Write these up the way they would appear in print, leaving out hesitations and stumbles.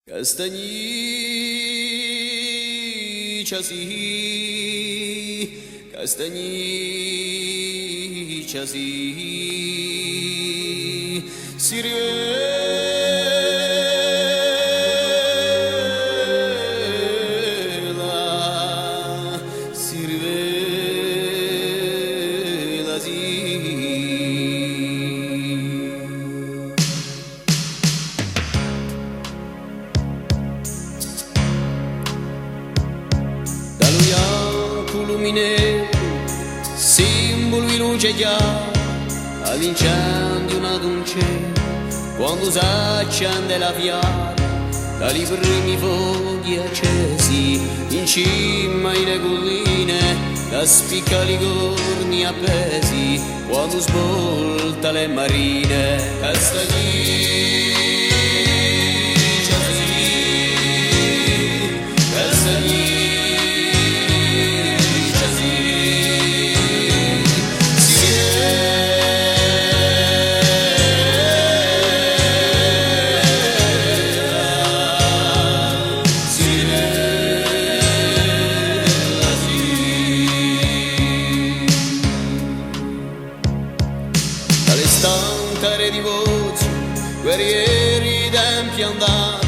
Castagniccia sì, castagniccia sì, si rivela, si rivela sì. Dallo bianco lumine, simbolo di luce chiara, all'incendio una dolce, quando s'accende la fiala, dai primi fuochi accesi, in cima alle colline, da spiccali corni appesi, quando svolta le marine, castagniccia sì, castagniccia. Stancare di voci, guerrieri tempi andati,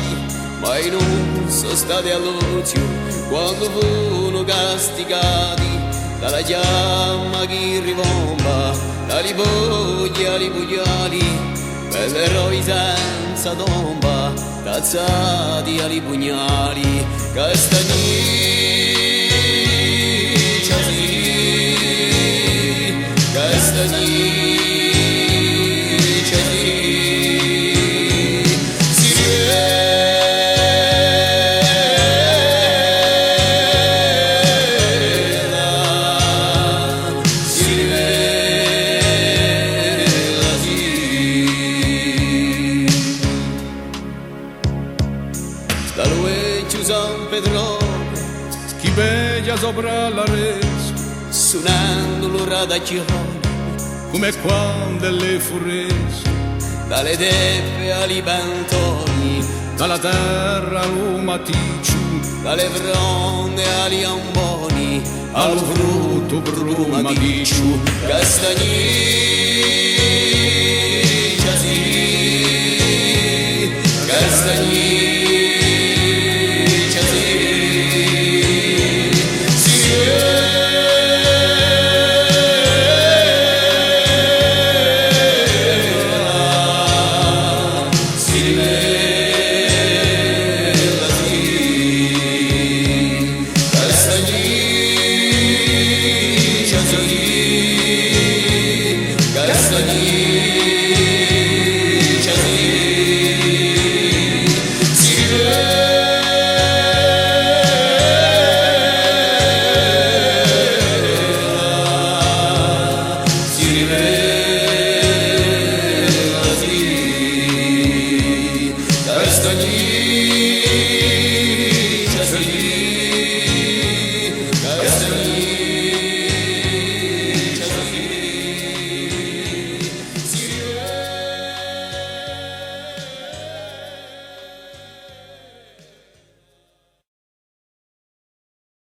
mai non sono stati all'ozio quando furono castigati dalla chiama che rivomba, dalle foglie ai pugnali, per eroi senza tomba, cazzati ai pugnali, castagniccia sì, castagniccia. Dallo vecchio San Pedro, chi veglia sopra la resa, suonando l'ora da chione, come quando le furrese, dalle teppe ai bantoni, dalla terra al maticcio, dalle fronde agli amboni, al frutto brumadiccio, castagni.